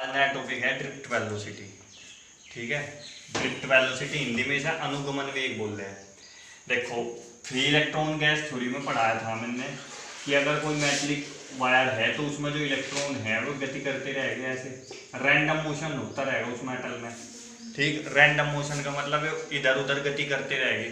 नया टॉपिक है drift velocity. ठीक है, ड्रिफ्ट वेलोसिटी हिंदी में इसे अनुगमन वेग बोल रहे हैं। देखो, फ्री इलेक्ट्रॉन गैस थ्योरी में पढ़ाया था मैंने कि अगर कोई मेटलिक वायर है तो उसमें जो इलेक्ट्रॉन है वो गति करते रहेंगे, ऐसे रैंडम मोशन होता रहेगा उस मेटल में। ठीक, रैंडम मोशन का मतलब इधर उधर गति करते रहेंगे,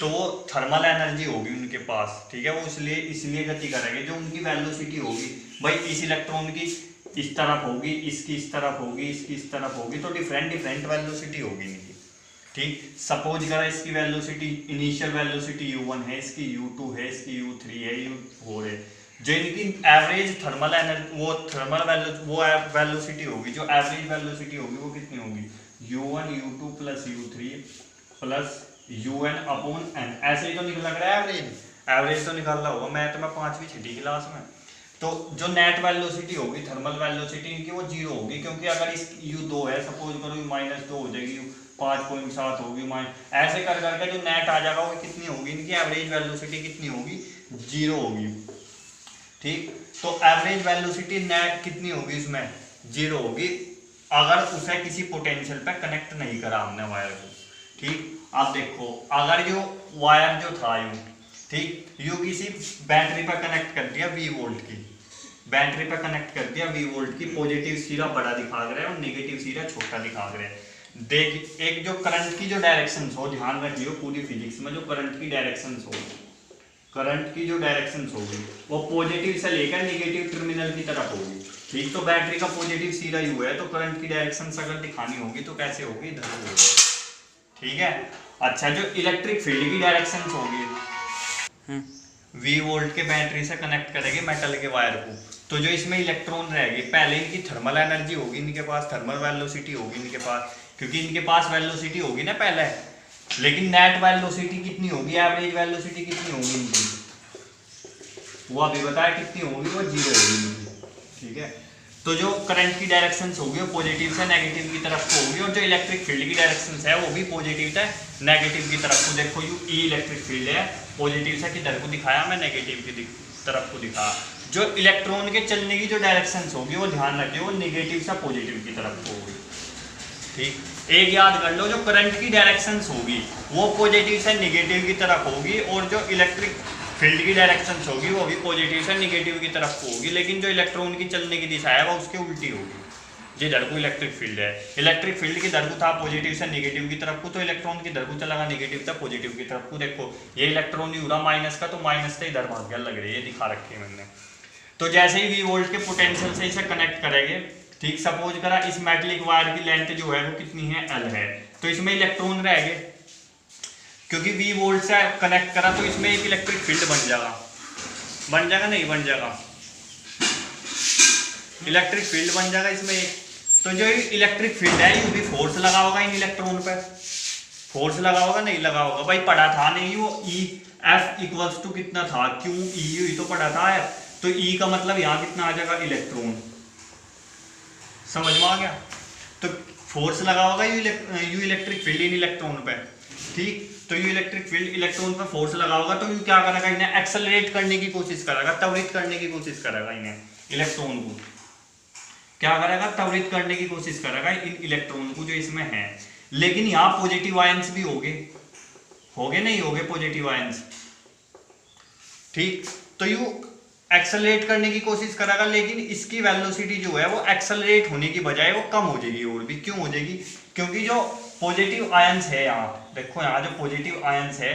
तो वो थर्मल एनर्जी होगी उनके पास। ठीक है, वो इसलिए गति करेंगे। जो उनकी वेलोसिटी होगी भाई, इस इलेक्ट्रॉन की इस तरफ होगी, इसकी इस तरफ होगी, इसकी इस तरफ होगी, तो डिफरेंट वेलोसिटी होगी इनकी। ठीक, सपोज करा इसकी वेलोसिटी इनिशियल वेलोसिटी u1 है, इसकी u2 है, इसकी u3 है, u4 है। जो इनकी एवरेज थर्मल एनर्जी वो वेलोसिटी होगी, जो एवरेज वेलोसिटी होगी वो कितनी होगी, u1 u2 plus u3 plus un upon n। ऐसे ही तो निकल लग रहा है एवरेज तो निकाल रहा होगा मैथ में 5वीं 6वीं क्लास में। तो जो नेट वेलोसिटी होगी थर्मल वेलोसिटी इनकी वो 0 होगी, क्योंकि अगर इस u2 है, सपोज करो -2 हो जाएगी, 5.7 होगी, ऐसे कर करके जो नेट आ जाएगा वो कितनी होगी, इनकी एवरेज वेलोसिटी कितनी होगी, 0 होगी। ठीक, तो एवरेज वेलोसिटी नेट कितनी होगी, इसमें 0 होगी अगर उसे किसी पोटेंशियल पे कनेक्ट नहीं करा हमने वायर को। ठीक, आप देखो, अगर जो वायर जो था ठीक, यू किसी बैटरी पर कनेक्ट कर दिया V वोल्ट की, बैटरी पर कनेक्ट कर दिया V वोल्ट की, पॉजिटिव सिरा बड़ा दिखा रहा है और नेगेटिव सिरा छोटा दिखा रहा है। देख, एक जो करंट की जो डायरेक्शन हो, ध्यान रखियो पूरी फिजिक्स में जो करंट की डायरेक्शन हो, करंट की जो डायरेक्शन होगी वो पॉजिटिव से लेकर नेगेटिव टर्मिनल की तरफ होगी। ठीक, तो बैटरी का पॉजिटिव सिरा यू है, तो करंट की डायरेक्शन अगर दिखानी होगी तो कैसे होगी, इधर होगी। ठीक है, अच्छा, जो इलेक्ट्रिक फील्ड की डायरेक्शन होगी V वोल्ट के बैटरी से कनेक्ट करेंगे मेटल के वायर को, तो जो इसमें इलेक्ट्रॉन रहेगी, पहले इनकी थर्मल एनर्जी होगी, इनके पास थर्मल वेलोसिटी होगी इनके पास, क्योंकि इनके पास वेलोसिटी होगी ना पहले, लेकिन नेट वेलोसिटी कितनी होगी, एवरेज वेलोसिटी कितनी होगी इनकी, वो अभी बताया कितनी होगी, वो 0 होगी इनकी। ठीक है, तो जो करंट की डायरेक्शन होगी वो पॉजिटिव से नेगेटिव की तरफ को होगी, और जो इलेक्ट्रिक फील्ड की डायरेक्शन है वो भी पॉजिटिव से नेगेटिव की तरफ को। देखो, ई इलेक्ट्रिक फील्ड है, पॉजिटिव से किधर को दिखाया मैं, नेगेटिव की तरफ को दिखाया। जो इलेक्ट्रॉन के चलने की जो डायरेक्शन होगी वो ध्यान रखिए, वो नेगेटिव से पॉजिटिव की तरफ को होगी। ठीक, एक याद कर लो, जो करंट की डायरेक्शन होगी वो पॉजिटिव से नेगेटिव की तरफ होगी, और जो इलेक्ट्रिक फील्ड की डायरेक्शन होगी वो भी पॉजिटिव से नेगेटिव की तरफ को होगी, लेकिन जो इलेक्ट्रॉन की चलने की दिशा है वो उसके उल्टी होगी। जिधर को इलेक्ट्रिक फील्ड है, इलेक्ट्रिक फील्ड की दर को था पॉजिटिव से नेगेटिव की तरफ को, तो इलेक्ट्रॉन की दर को चलेगा नेगेटिव था पॉजिटिव की तरफ को। देखो, ये इलेक्ट्रॉन ही उड़ा माइनस का, तो माइनस से इधर भाग गया, लग रही है, दिखा रखी है मैंने। तो जैसे ही V वोल्ट के पोटेंशियल से इसे कनेक्ट करेंगे, ठीक, सपोज करा इस मेटलिक वायर की लेंथ जो है वो कितनी है, L है, तो इसमें इलेक्ट्रॉन रहेंगे, क्योंकि V वोल्ट से कनेक्ट करा तो इसमें एक इलेक्ट्रिक फील्ड बन जाएगा नहीं बन जाएगा, इलेक्ट्रिक फील्ड बन जाएगा इसमें एक। तो जो इलेक्ट्रिक फील्ड है ये भी फोर्स लगा होगा इन इलेक्ट्रॉन पे, फोर्स लगा होगा नहीं लगा होगा, भाई पढ़ा था नहीं वो E F इक्वल्स टू कितना था, क्यू ई तो पढ़ा था F, तो E का मतलब यहाँ कितना आ जाएगा, इलेक्ट्रॉन। समझ में आ गया, तो फोर्स लगा होगा you electric field in electron पे। ठीक, तो यू इलेक्ट्रिक फील्ड इलेक्ट्रॉन पे फोर्स लगा होगा, तो यू क्या करेगा, इन्हें एक्सेलरेट करने की कोशिश करेगा, त्वरित करने की कोशिश करेगा, इन्हें इलेक्ट्रॉन को क्या करेगा, त्वरित करने की कोशिश करेगा इन इलेक्ट्रॉन को जो इसमें है। लेकिन यहाँ पॉजिटिव आयंस भी होगे नहीं होगे पॉजिटिव आयंस। ठीक, तो यू एक्सेलरेट करने की कोशिश करेगा, लेकिन इसकी वेलोसिटी जो है वो एक्सेलरेट होने की बजाय वो कम हो जाएगी, और भी क्यों हो जाएगी, क्योंकि जो पॉजिटिव आयंस है, यहाँ देखो, यहाँ जो पॉजिटिव आयंस है,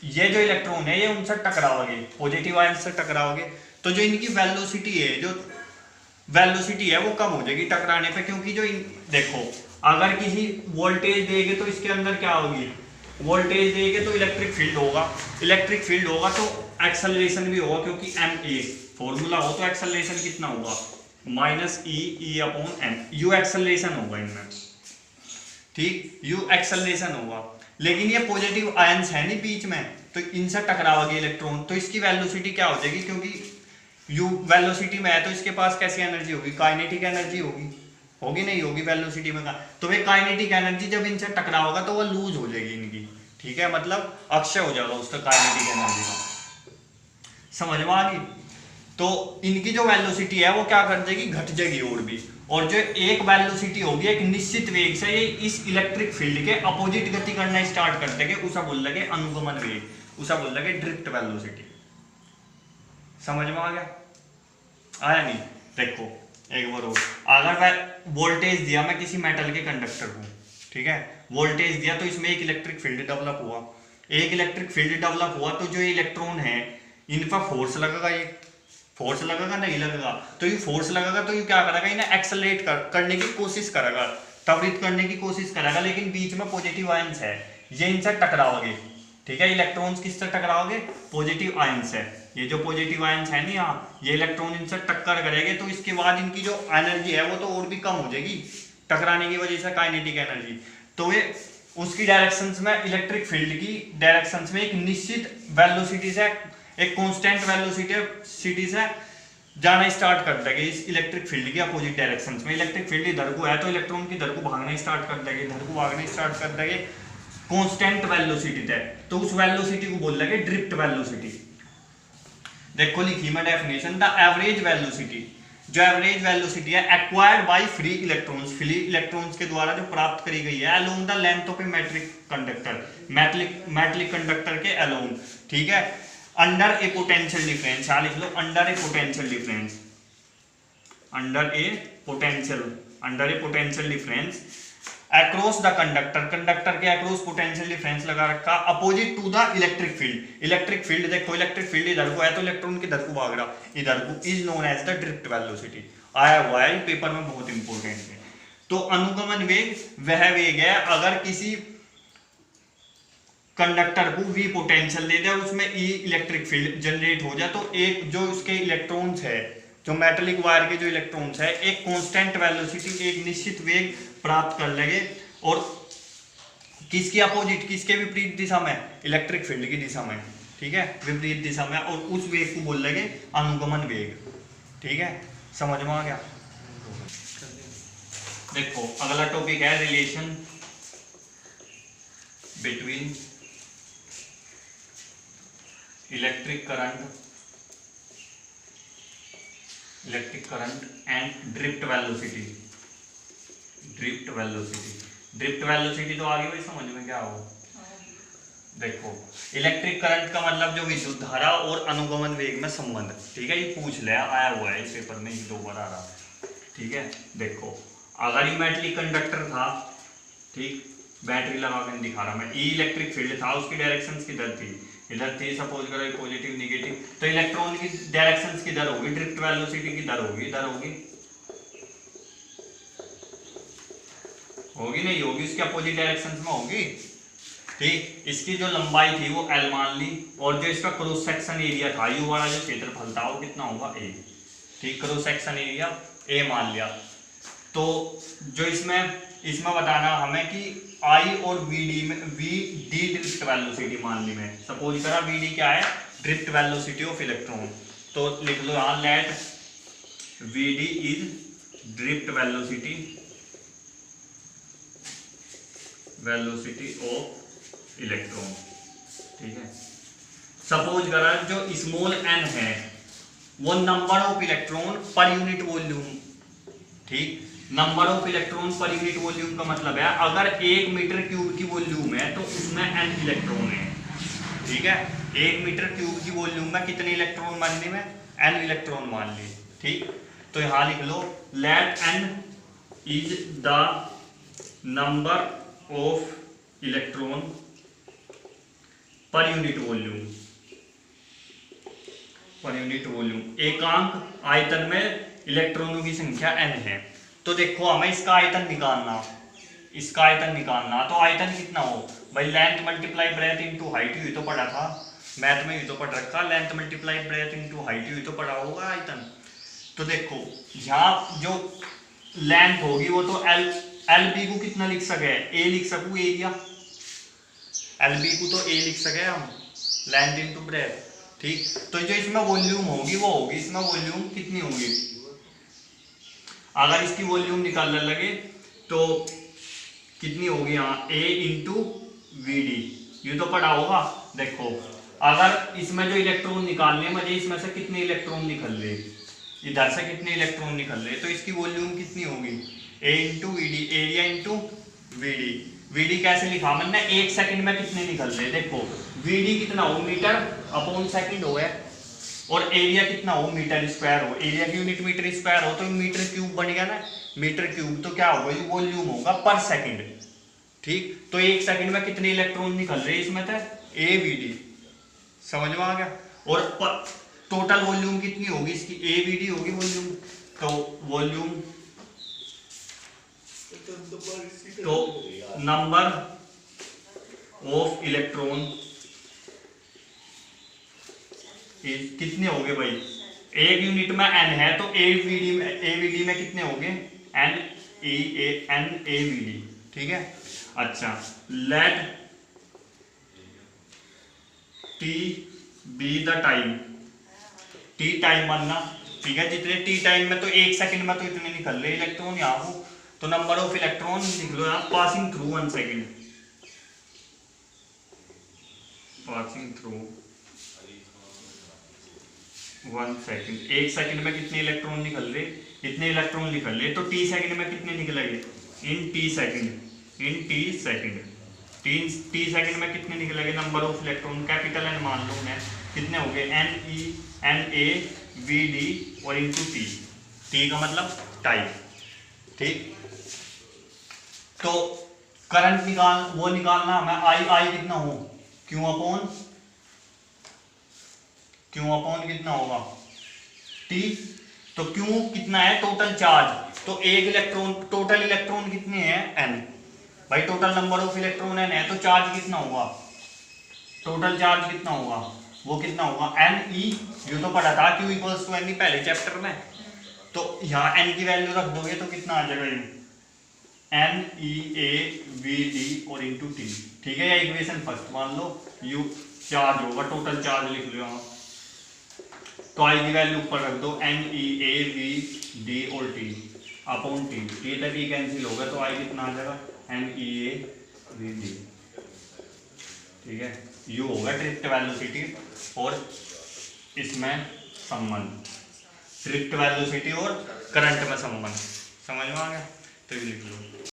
ये जो इलेक्ट्रॉन है ये उनसे टकराओगे, पॉजिटिव आयंस से टकराओगे, तो जो इनकी वेलोसिटी है वो कम हो जाएगी टकराने पे, क्योंकि जो देखो, अगर किसी वोल्टेज देंगे तो इसके अंदर क्या होगी, वोल्टेज देंगे तो इलेक्ट्रिक फील्ड होगा, तो एक्सेलरेशन भी होगा, क्योंकि ma फॉर्मूला हो तो एक्सेलरेशन कितना होगा, -e upon m, you acceleration होगा इनमें। ठीक, यू एक्सेलरेशन होगा, लेकिन ये पॉजिटिव आयंस है नहीं बीच में, तो इनसे टकराओगे इलेक्ट्रॉन, तो इसकी वेलोसिटी क्या हो जाएगी, क्योंकि यू वेलोसिटी में है तो इसके पास कैसी एनर्जी होगी, काइनेटिक एनर्जी होगी नहीं होगी वेलोसिटी में का, तो वे काइनेटिक एनर्जी जब इनसे टकराओगा तो वो लूज हो जाएगी इनकी। ठीक है, मतलब अक्षय हो जाएगा उसका काइनेटिक एनर्जी का। समझ में आ गई, तो इनकी जो वेलोसिटी है वो क्या कर जाएगी, घट जाएगी, और भी और जो एक वेलोसिटी होगी एक निश्चित वेग से ये इस इलेक्ट्रिक फील्ड के अपोजिट गति करना स्टार्ट कर देंगे, उसे बोल लगे अनुगमन वेग, उसे बोल लगे ड्रिफ्ट वेलोसिटी। समझ में आ गया? आया नहीं? देखो एक बार और, अगर मैं वोल्टेज दिया, मैं किसी मेटल के कंडक्टर को, ठीक है, वोल्टेज दिया तो इसमें एक इलेक्ट्रिक फील्ड डेवलप हुआ, एक इलेक्ट्रिक फील्ड डेवलप हुआ तो जो इलेक्ट्रॉन है इन पर फोर्स लगेगा, ये फोर्स लगेगा नहीं लगेगा, तो ये फोर्स लगेगा तो ये क्या करेगा, इन्हें एक्सेलरेट करने की कोशिश करेगा, त्वरित करने की कोशिश करेगा, लेकिन बीच में पॉजिटिव आयंस है, ये इनसे टकराओगे, ठीक है, इलेक्ट्रॉन्स किससे टकराओगे, पॉजिटिव आयंस है, ये जो पॉजिटिव आयंस है ना यहाँ, ये इलेक्ट्रॉन इनसे टक्कर करेंगे तो इसके बाद इनकी जो एनर्जी है वो तो और भी कम हो जाएगी टकराने की वजह से, काइनेटिक एनर्जी, तो ये उसकी डायरेक्शंस में, इलेक्ट्रिक फील्ड की डायरेक्शंस में एक निश्चित वेलोसिटी से, एक कांस्टेंट वेलोसिटी से जाना स्टार्ट कर देंगे इस इलेक्ट्रिक फील्ड की अपोजिट डायरेक्शंस में। इलेक्ट्रिक फील्ड इधर को है तो इलेक्ट्रॉन की इधर को भागना स्टार्ट कर देंगे, इधर को भागना स्टार्ट कर देंगे कांस्टेंट वेलोसिटी तक, तो उस वेलोसिटी को बोल देंगे ड्रिफ्ट वेलोसिटी। देखो लिखी मैं डेफिनेशन, द एवरेज वेलोसिटी, जो एवरेज वेलोसिटी है acquired by free electrons, free electrons के द्वारा जो प्राप्त करी गई है along the length of a metric conductor, metallic conductor के अलोंग, ठीक है, अंडर ए पोटेंशियल डिफरेंस, यहाँ लिख लो under a potential difference, under a potential difference across the conductor, conductor के अक्रॉस पोटेंशियल डिफरेंस लगा रखा opposite to the electric field, electric field देखो, इलेक्ट्रिक फील्ड इधर को है तो इलेक्ट्रॉन किधर को भाग रहा, इधर को, is known as the drift velocity, आया हुआ है पेपर में, बहुत इंपॉर्टेंट है। तो अनुगमन वेग वह वेग है अगर किसी कंडक्टर को v पोटेंशियल दे दे और उसमें e इलेक्ट्रिक फील्ड जनरेट हो जाए, तो एक जो उसके इलेक्ट्रॉन्स है, जो मेटेलिक वायर के जो इलेक्ट्रॉन्स है, एक कांस्टेंट वेलोसिटी, एक निश्चित वेग प्राप्त कर लेंगे, और किसकी अपोजिट, किसके विपरीत दिशा में, इलेक्ट्रिक फील्ड की दिशा में, ठीक है, विपरीत दिशा में, और उस वेग को बोल लेंगे अनुगमन वेग, ठीक है, समझ में आ गया? देखो अगला टॉपिक है relation between electric current and drift velocity. Drift velocity तो आगे भाई समझ में क्या हो। देखो इलेक्ट्रिक करंट का मतलब जो विद्युत धारा और अनुगमन वेग में संबंध, ठीक है, ये पूछ लिया, आया हुआ है इस पेपर में, एक दो बार आ रहा, ठीक है। देखो अगर ये मेटलिक कंडक्टर था, ठीक, बैटरी लगा कर दिखा रहा मैं, ई इलेक्ट्रिक फील्ड था, उसकी डायरेक्शंस किधर थी, इधर थी, सपोज करो पॉजिटिव नेगेटिव, तो इलेक्ट्रॉन की डायरेक्शंस किधर होगी, ड्रिफ्ट वेलोसिटी किधर होगी, इधर होगी, होगी नहीं होगी, उसके अपोजिट डायरेक्शंस में होगी, ठीक। इसकी जो लंबाई थी वो L मान ली, और जो इसका क्रॉस सेक्शन एरिया था, यू वाला जो क्षेत्रफल था वो कितना होगा, A, ठीक, क्रॉस सेक्शन एरिया A मान लिया। तो जो इसमें बताना हमें कि I और VD में, VD ड्रिफ्ट वेलोसिटी मान ली मैं, सपोज करा VD क्या है, ड्रिफ्ट वेलोसिटी ऑफ इलेक्ट्रॉन, तो लिख लो यहाँ let VD is drift velocity of electron, ठीक है। सपोज करा जो स्मॉल n है वो number of electron per unit volume, ठीक, number of electron per unit volume का मतलब है अगर 1 मीटर क्यूब की वॉल्यूम है तो उसमें n इलेक्ट्रॉन है, ठीक है, 1 मीटर क्यूब की वॉल्यूम में कितने इलेक्ट्रॉन मान ली, में n इलेक्ट्रॉन मान ली, ठीक। तो यहां लिख लो let n is the number of electron per unit volume, एकांक आयतन में इलेक्ट्रॉनों की संख्या n है। तो देखो हमें इसका आयतन निकालना, तो आयतन कितना हो भाई, length multiply breath into height, ये तो पढ़ा था मैथ में, ये तो पढ़ रखा, length multiply breath into height, ये तो पढ़ा होगा आयतन। तो देखो यहाँ जो लेंथ होगी वो तो LB को कितना लिख सके, A लिख सकूँ एरिया, LB को तो A लिख सके हम, लेंथ इनटू ब्रेथ, ठीक। तो जो इसमें वॉल्यूम होगी वो होगी, इसमें वॉल्यूम कितनी होगी, अगर इसकी वॉल्यूम निकालने लगे तो कितनी होगी यहाँ, A इंटू VD, ये तो पढ़ा होगा। देखो अगर इसमें जो इलेक्ट्रॉन निकालने मुझे इसमें से कितने इलेक्ट्रॉन निकल ले, इधर से कितने इलेक्ट्रॉन निकल रहे हैं, तो इसकी वॉल्यूम कितनी होगी, A into V D, area into V D. V D कैसे लिखा मैंने, 1 सेकंड में कितने निकल रहे, देखो वी डी कितना हो, मीटर अपॉन सेकंड हो है, और एरिया कितना हो, मीटर स्क्वायर हो, एरिया की यूनिट मीटर स्क्वायर हो, तो मीटर क्यूब बन गया ना, मीटर क्यूब, तो क्या होगा, ये वॉल्यूम होगा पर सेकंड। ठीक, तो 1 सेकंड में कितने इलेक्ट्रॉन निकल रहे हैं इसमें, था ए वी डी, समझ में आ गया। और टोटल वॉल्यूम कितनी होगी इसकी, ए वी डी होगी वॉल्यूम, तो वॉल्यूम, तो नंबर ऑफ इलेक्ट्रॉन कितने हो गए भाई, एक यूनिट में एन है, तो एवीडी में कितने हो गए, एन ए वी डी। ठीक है, अच्छा, let T be the time, T time बनना, ठीक है, जितने टी टाइम में, तो 1 सेकंड में तो इतने निकल रहे इलेक्ट्रॉन यहाँ को, तो नंबर ऑफ इलेक्ट्रॉन लिख लो यहाँ, passing through 1 second, passing through 1 second, 1 second में कितने इलेक्ट्रॉन निकल रहे, इतने इलेक्ट्रॉन निकल रहे, तो टी सेकंड में कितने निकलेंगे, in T second, T second में कितने निकलेंगे, number of electron capital N मान लो मैं, कितने हो गए, एन ए वी डी और इंटू टी, टी का मतलब टाइम। ठीक, तो करंट निकालना हमें, आई कितना हो, क्यू अपॉन कितना होगा, टी, तो क्यू कितना है, टोटल चार्ज, तो एक इलेक्ट्रॉन, टोटल इलेक्ट्रॉन कितने हैं, एन, भाई total number of electron N है, तो चार्ज कितना होगा, टोटल चार्ज कितना होगा, वो कितना होगा, एन ई, ये तो पढ़ा था क्यू इक्वल्स टू एन पहले चैप्टर में, तो यहाँ एन की वैल्यू रख दोगे तो कितना आ जाएगा, ये N E A V D और इंटू टी। ठीक है, या इक्वेशन फर्स्ट मान लो, यू चार्ज होगा, टोटल चार्ज लिख लो यहाँ, तो आई की वैल्यू ऊपर रख दो, N E A V D और टी अपॉन टी, टी तक ही कैंसिल होगा, तो आई कितना आ जाएगा, N E A V D. ठीक है, यू होगा ड्रिफ्ट वेलोसिटी और इसमें संबंध, ड्रिफ्ट वेलोसिटी और करंट में संबंध, समझ में आ गया, तो ये लिख लो।